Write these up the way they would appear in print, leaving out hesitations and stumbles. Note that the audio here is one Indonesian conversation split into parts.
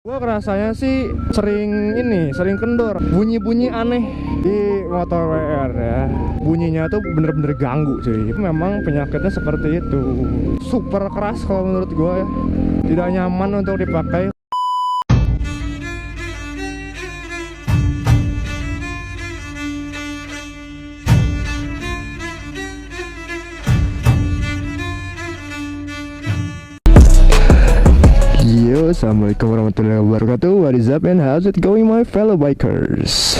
Gua rasanya sih sering kendor, bunyi-bunyi aneh di motor WR ya. Bunyinya tuh bener-bener ganggu cuy. Memang penyakitnya seperti itu. Super keras kalau menurut gua ya. Tidak nyaman untuk dipakai. Yo, assalamualaikum warahmatullahi wabarakatuh. What is up and how's it going my fellow bikers?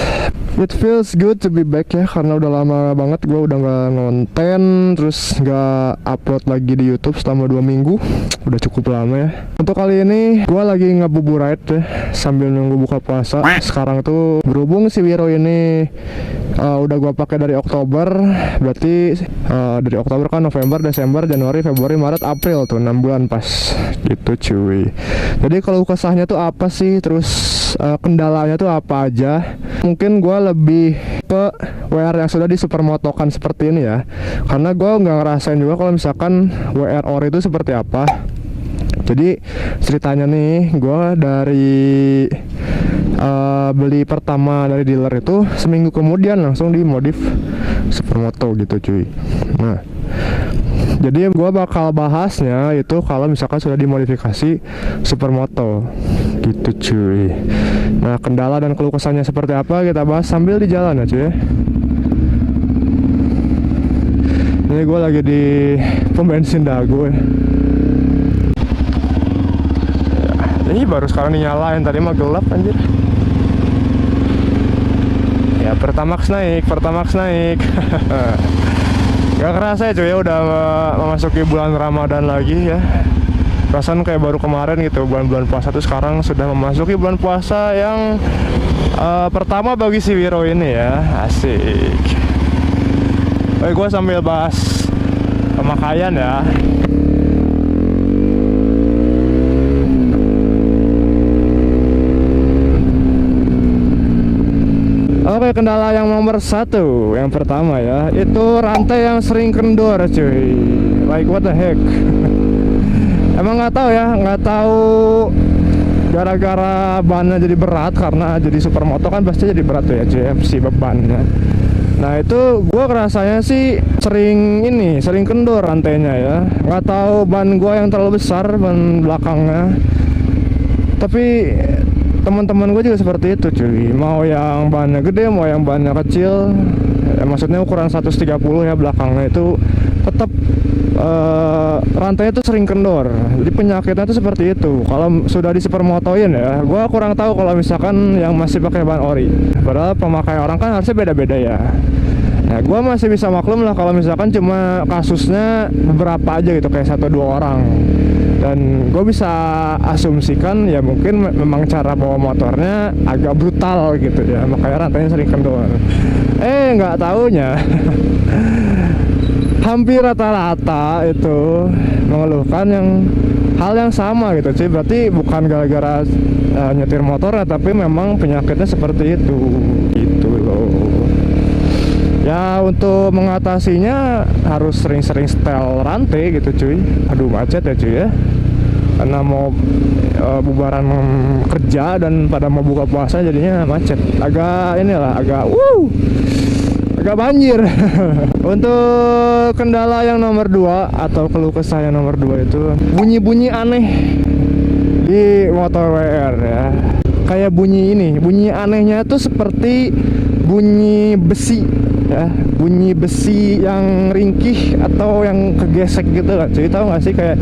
It feels good to be back ya, karena udah lama banget gue udah gak ngonten, terus gak upload lagi di YouTube selama 2 minggu. Udah cukup lama ya. Untuk kali ini gue lagi ngebuburit ya, sambil nunggu buka puasa. Sekarang tuh berhubung si Wiro ini udah gue pakai dari Oktober, berarti dari Oktober kan November, Desember, Januari, Februari, Maret, April tuh 6 bulan pas gitu cuy. Jadi kalau kesahnya tuh apa sih, terus kendalanya tuh apa aja? Mungkin gue lebih ke WR yang sudah disupermotokan seperti ini ya, karena gue nggak ngerasain juga kalau misalkan WR ori itu seperti apa. Jadi ceritanya nih, gue dari beli pertama dari dealer itu seminggu kemudian langsung dimodif supermoto gitu cuy. Nah, jadi gue bakal bahasnya itu kalau misalkan sudah dimodifikasi supermoto gitu cuy. Nah, kendala dan keluh kesahnya seperti apa kita bahas sambil di jalan ya cuy ya. Ini gue lagi di pom bensin Dago ya. Ini baru sekarang dinyalain, tadi mah gelap anjir. Ya, Pertamax naik Gak kerasa ya cuy ya, udah memasuki bulan Ramadan lagi ya. Perasaan kayak baru kemarin gitu, bulan-bulan puasa tuh sekarang sudah memasuki bulan puasa yang pertama bagi si Wiro ini ya. Asik. Oke, gue sambil bahas pemakaian ya. Oke, kendala yang nomor 1, yang pertama ya, itu rantai yang sering kendor cuy. Like what the heck. Emang nggak tahu ya, nggak tahu gara-gara bannya jadi berat, karena jadi supermoto kan pasti jadi berat tuh ya cuy, si bebannya. Nah itu gue rasanya sih sering kendor rantainya ya. Nggak tahu ban gue yang terlalu besar, ban belakangnya, tapi teman-teman gue juga seperti itu cuy. Mau yang bannya gede, mau yang bannya kecil ya, maksudnya ukuran 130 ya, belakangnya itu tetap rantainya tuh sering kendor. Jadi penyakitnya tuh seperti itu kalau sudah disupermotoin ya. Gue kurang tahu kalau misalkan yang masih pakai ban ori, padahal pemakaian orang kan harusnya beda-beda ya. Nah, gue masih bisa maklum lah kalau misalkan cuma kasusnya beberapa aja gitu, kayak 1-2 orang. Dan gue bisa asumsikan ya mungkin memang cara bawa motornya agak brutal gitu ya, makanya rantainya sering kendor. Nggak taunya hampir rata-rata itu mengeluhkan hal yang sama gitu cuy. Berarti bukan gara-gara nyetir motor ya, tapi memang penyakitnya seperti itu gitu loh. Ya, untuk mengatasinya harus sering-sering setel rantai gitu cuy. Aduh, macet ya cuy ya, karena mau bubaran kerja dan pada mau buka puasa jadinya macet. Agak banjir. Untuk kendala yang nomor 2 atau keluh kesah yang nomor 2 itu bunyi-bunyi aneh di motor WR ya. Kayak bunyi anehnya tuh seperti bunyi besi ya, bunyi besi yang ringkih atau yang kegesek gitu kan cuy. Tahu nggak sih, kayak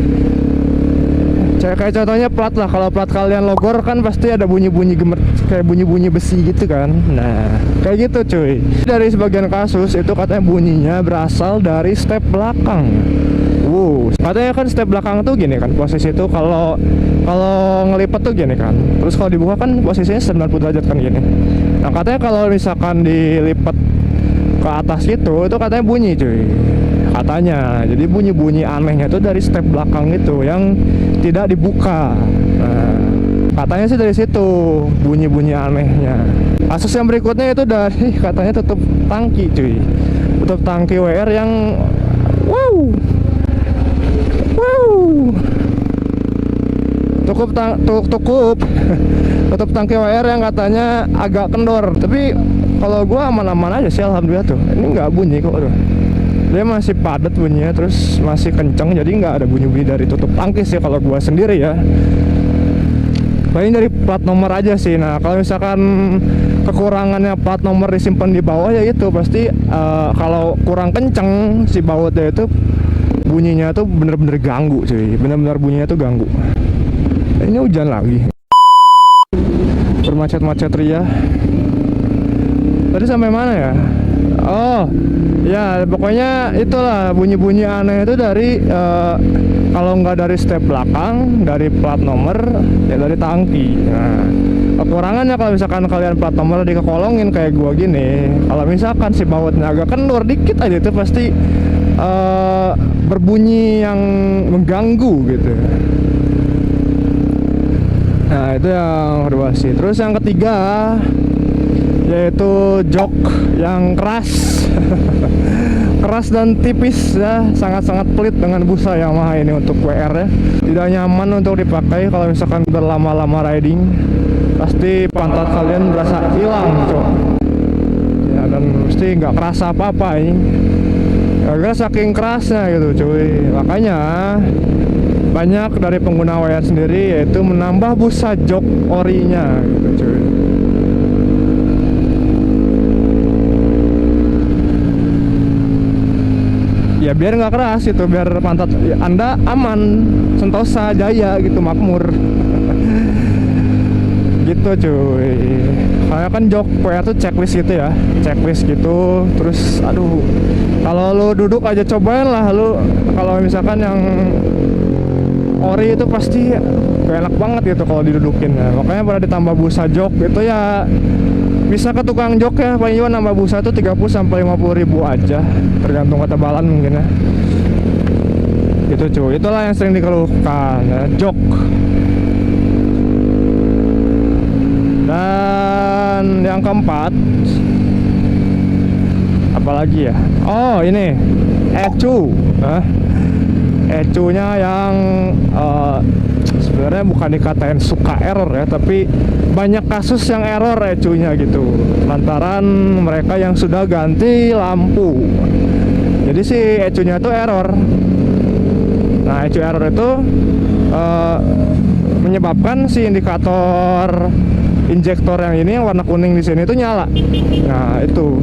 contohnya plat lah. Kalau plat kalian logor kan pasti ada bunyi-bunyi gemet, kayak bunyi-bunyi besi gitu kan. Nah, kayak gitu cuy. Dari sebagian kasus itu katanya bunyinya berasal dari step belakang. Katanya kan step belakang tuh gini kan, posisi itu kalau ngelipet tuh gini kan. Terus kalau dibuka kan posisinya 90 derajat kan gini. Nah, katanya kalau misalkan dilipat ke atas itu katanya bunyi cuy. Katanya, jadi bunyi-bunyi anehnya itu dari step belakang itu yang tidak dibuka. Nah, katanya sih dari situ bunyi-bunyi anehnya. Kasus yang berikutnya itu dari katanya tutup tangki cuy, tutup tangki WR yang tukup tutup tangki WR yang katanya agak kendor. Tapi kalau gua aman-aman aja sih, alhamdulillah tuh. Ini nggak bunyi kok tuh. Dia masih padat bunyinya, terus masih kenceng, jadi nggak ada bunyi-bunyi dari tutup tangki sih kalau gua sendiri ya. Paling dari plat nomor aja sih. Nah kalau misalkan kekurangannya plat nomor disimpan di bawah ya itu pasti kalau kurang kenceng si bautnya itu bunyinya tuh bener-bener ganggu cuy, bener-bener bunyinya tuh ganggu. Ini hujan lagi, bermacet-macet ria. Tadi sampai mana ya? Oh ya pokoknya itulah bunyi-bunyi aneh itu dari kalau nggak dari step belakang, dari plat nomor, ya dari tangki. Nah kekurangannya kalau misalkan kalian plat nomor dikekolongin kayak gua gini, kalau misalkan si bautnya agak kendor dikit aja itu pasti berbunyi yang mengganggu gitu. Nah itu yang kedua sih. Terus yang ketiga yaitu jok yang keras keras dan tipis ya, sangat-sangat pelit dengan busa Yamaha ini untuk WR ya. Tidak nyaman untuk dipakai kalau misalkan berlama-lama riding. Pasti pantat kalian berasa hilang cok ya, dan mesti nggak kerasa apa-apa ini karena saking kerasnya gitu cuy. Makanya banyak dari pengguna WR sendiri yaitu menambah busa jok orinya gitu cuy. Ya biar nggak keras itu, biar pantat Anda aman, sentosa, jaya gitu, makmur. Gitu cuy. Kayak kan jok WR tuh checklist gitu ya, checklist gitu. Terus aduh, kalau lu duduk aja cobain lah lu. Kalau misalkan yang ori itu pasti enak banget gitu kalau didudukin ya. Makanya pada ditambah busa jok gitu ya. Bisa ke tukang jok ya, paling juga nambah busa itu 30-50 ribu aja, tergantung ketebalan mungkin ya. Gitu cuy, itulah yang sering dikeluhkan ya, jok. Dan yang keempat apalagi ya? Oh ini ECU, ECU-nya yang sebenarnya bukan dikatain suka error ya, tapi banyak kasus yang error ECU-nya gitu, lantaran mereka yang sudah ganti lampu. Jadi si ECU-nya tuh error. Nah ECU error itu menyebabkan si indikator injektor yang ini yang warna kuning di sini itu nyala. Nah itu.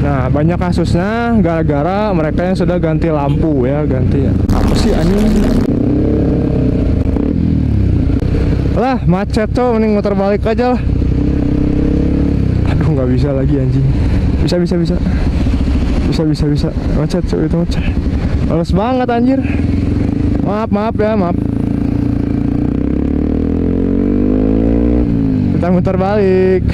Nah banyak kasusnya gara-gara mereka yang sudah ganti lampu ya, ganti apa sih anjing? Lah macet cow, mending muter balik aja lah. Aduh nggak bisa lagi anjing. Bisa macet cow, itu macet. Males banget anjir. Maaf ya, maaf. Kita muter balik.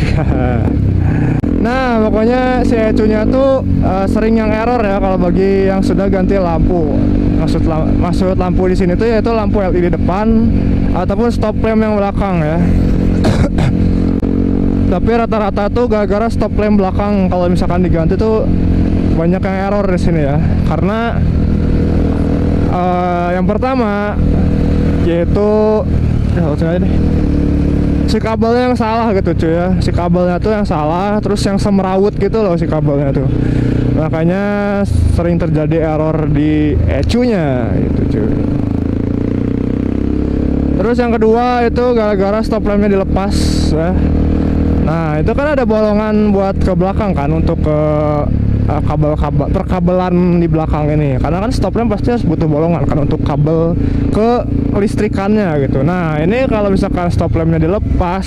Nah pokoknya si ECU-nya tuh sering yang error ya kalau bagi yang sudah ganti lampu. Maksud lampu di sini tuh yaitu lampu LED depan ataupun stop lamp yang belakang ya. Tapi rata-rata tuh gara-gara stop lamp belakang kalau misalkan diganti tuh banyak yang error di sini ya. Karena yang pertama yaitu si kabelnya yang salah gitu cuy ya. Si kabelnya tuh yang salah, terus yang semrawut gitu loh si kabelnya tuh. Makanya sering terjadi error di ECU-nya gitu cuy. Terus yang kedua itu gara-gara stop lampnya dilepas ya. Nah itu kan ada bolongan buat ke belakang kan, untuk ke kabel-kabel perkabelan di belakang ini. Karena kan stop lamp pasti harus butuh bolongan kan untuk kabel ke listrikannya gitu. Nah ini kalau misalkan stop lampnya dilepas,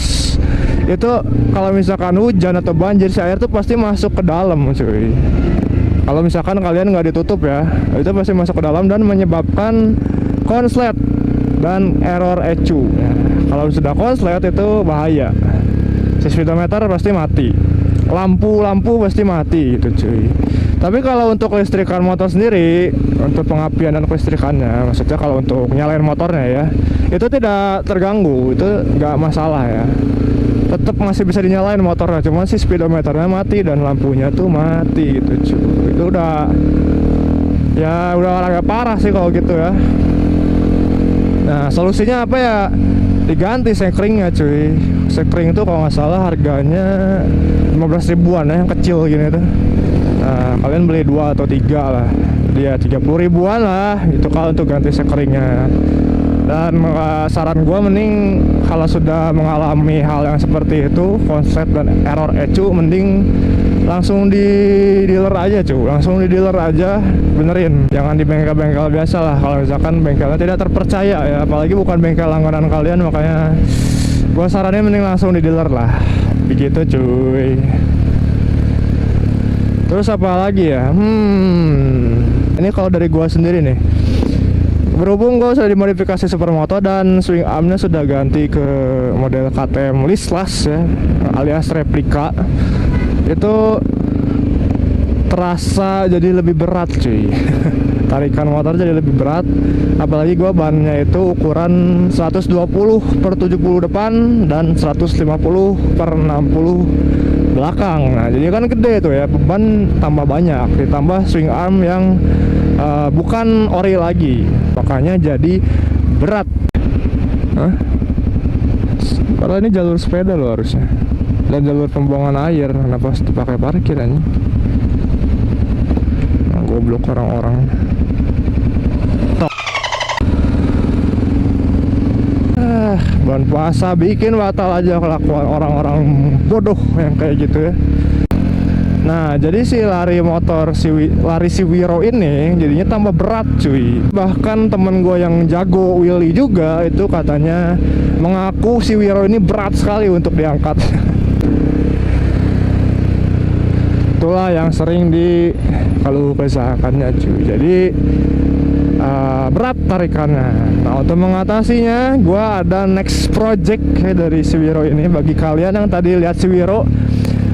itu kalau misalkan hujan atau banjir, si air tuh pasti masuk ke dalam cuy. Kalau misalkan kalian nggak ditutup ya, itu pasti masuk ke dalam dan menyebabkan konslet dan error ECU ya. Kalau sudah konslet itu bahaya. Si speedometer pasti mati, lampu pasti mati gitu cuy. Tapi kalau untuk listrikan motor sendiri, untuk pengapian dan kelistrikannya, maksudnya kalau untuk nyalain motornya ya, itu tidak terganggu, itu nggak masalah ya. Tetap masih bisa dinyalain motornya, cuma si speedometernya mati dan lampunya tuh mati gitu cuy. Itu udah agak parah sih kalau gitu ya. Nah solusinya apa ya? Diganti sekringnya cuy. Sekring itu kalau nggak salah harganya 15 ribuan ya, yang kecil gini tuh. Nah kalian beli 2 atau 3 lah, dia 30 ribuan lah itu kalau untuk ganti sekringnya. Dan saran gue mending kalau sudah mengalami hal yang seperti itu, konslet dan error ecu, mending langsung di dealer aja cuy, langsung di dealer aja benerin, jangan di bengkel-bengkel biasa lah. Kalau misalkan bengkelnya tidak terpercaya ya, apalagi bukan bengkel langganan kalian, makanya gue sarannya mending langsung di dealer lah, begitu cuy. Terus apa lagi ya? Ini kalau dari gue sendiri nih, berhubung gue sudah dimodifikasi supermoto dan swing armnya sudah ganti ke model KTM Lislas ya, alias replika, itu terasa jadi lebih berat cuy. Tarikan motor jadi lebih berat, apalagi gue bannya itu ukuran 120/70 depan dan 150/60 belakang. Nah jadi kan gede tuh ya, beban tambah banyak, ditambah swing arm yang bukan ori lagi, makanya jadi berat. Padahal ini jalur sepeda loh harusnya, dan jalur pembuangan air, kenapa harus dipakai parkir ini? Nah, goblok orang-orang. Bulan puasa bikin batal aja kelakuan orang-orang bodoh yang kayak gitu ya. Nah jadi si lari si Wiro ini jadinya tambah berat cuy. Bahkan temen gue yang jago Willy juga itu katanya mengaku si Wiro ini berat sekali untuk diangkat. Itulah yang sering kalau kesahkannya cuy. Jadi berat tarikannya. Nah untuk mengatasinya gue ada next project dari si Wiro ini. Bagi kalian yang tadi lihat si Wiro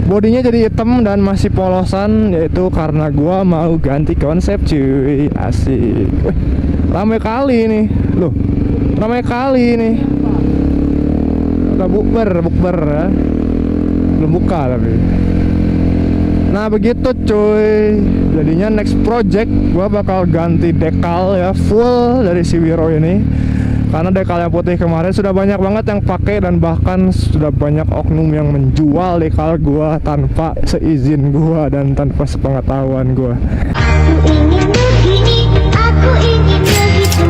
bodinya jadi hitam dan masih polosan, yaitu karena gua mau ganti konsep cuy. Asik. Wih, ramai kali nih loh, ramai kali nih. Udah bukber ya, belum buka tapi. Nah begitu cuy, jadinya next project gua bakal ganti dekal ya, full dari si Wiro ini. Karena dekal yang putih kemarin sudah banyak banget yang pakai, dan bahkan sudah banyak oknum yang menjual dekal gua tanpa seizin gua dan tanpa sepengetahuan gua. Aku ingin begini, aku ingin begitu.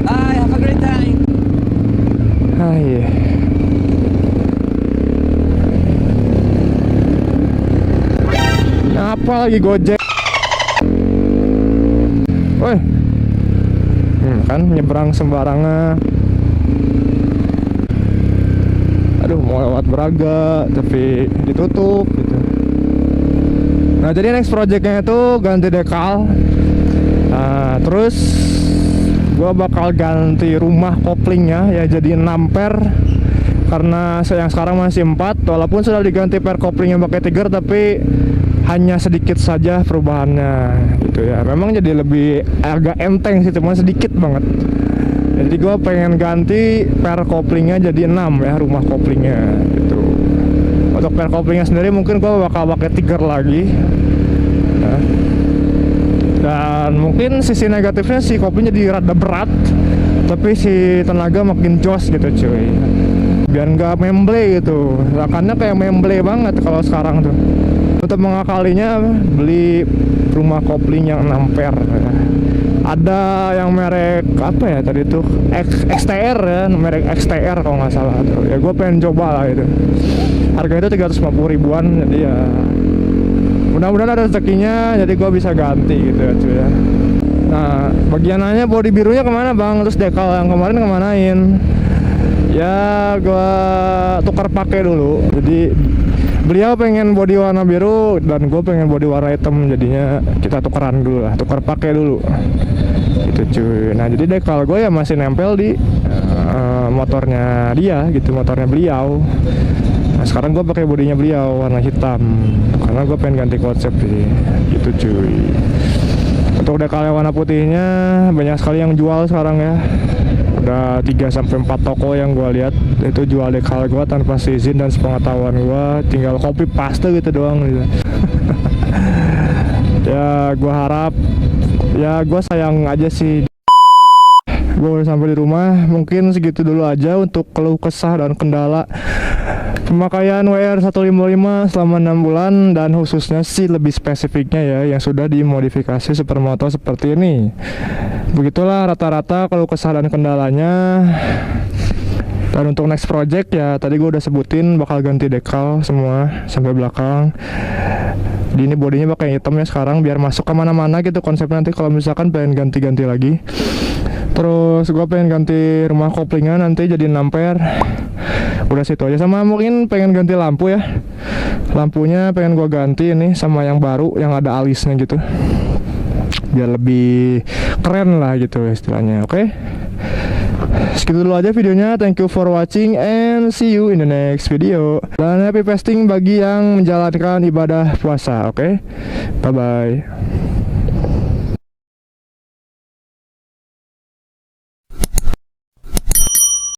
Bye, have a great time. Hai. Apa lagi Gojek? Woi. Kan nyebrang sembarangan. Aduh mau lewat Braga tapi ditutup gitu. Nah jadi next projectnya itu ganti dekal. Nah terus gua bakal ganti rumah koplingnya ya jadi 6 per, karena yang sekarang masih 4, walaupun sudah diganti per koplingnya pakai tiger, tapi hanya sedikit saja perubahannya gitu ya. Memang jadi lebih agak enteng sih, cuma sedikit banget. Jadi gue pengen ganti per koplingnya jadi 6 ya, rumah koplingnya gitu. Untuk per koplingnya sendiri mungkin gue bakal pakai tiger lagi ya. Dan mungkin sisi negatifnya si koplingnya jadi rada berat, tapi si tenaga makin jos gitu cuy, biar nggak memble gitu. Rakannya kayak memble banget kalau sekarang tuh. Untuk mengakalinya beli rumah kopling yang 6 per ya. Ada yang merek apa ya tadi tuh, XTR ya, merek XTR kalau nggak salah tuh. Ya gue pengen coba lah itu. Harganya itu 350 ribuan, jadi ya mudah-mudahan ada rezekinya, jadi gue bisa ganti gitu ya cuy ya. Nah bagian nanya bodi birunya kemana bang, terus dekal yang kemarin kemanain? Ya gue tukar pakai dulu. Jadi beliau pengen bodi warna biru dan gue pengen bodi warna hitam, jadinya kita tukeran dulu lah, tukar pakai dulu gitu cuy. Nah jadi dekal gue ya masih nempel di motornya dia gitu, motornya beliau. Nah sekarang gue pakai bodinya beliau warna hitam karena gue pengen ganti konsep sih gitu cuy. Untuk dekal yang warna putihnya banyak sekali yang jual sekarang ya. Udah 3-4 toko yang gue lihat itu jual dekal gue tanpa izin dan sepengetahuan gue, tinggal copy paste gitu doang gitu. Ya gue harap, ya gue sayang aja sih gue udah sampai di rumah. Mungkin segitu dulu aja untuk keluh kesah dan kendala pemakaian WR 155 selama 6 bulan, dan khususnya sih lebih spesifiknya ya yang sudah dimodifikasi supermoto seperti ini. Begitulah rata-rata keluh kesah dan kendalanya. Dan untuk next project ya tadi gue udah sebutin bakal ganti dekal semua sampai belakang. Di ini bodinya pakai hitam ya sekarang biar masuk kemana-mana gitu konsepnya. Nanti kalau misalkan pengen ganti-ganti lagi. Terus gue pengen ganti rumah koplingan nanti jadi 6 ampere. Udah situ aja, sama mungkin pengen ganti lampu ya. Lampunya pengen gue ganti ini sama yang baru yang ada alisnya gitu, biar lebih keren lah gitu istilahnya. Oke, segitu dulu aja videonya. Thank you for watching and see you in the next video. Dan happy fasting bagi yang menjalankan ibadah puasa. Oke, bye bye.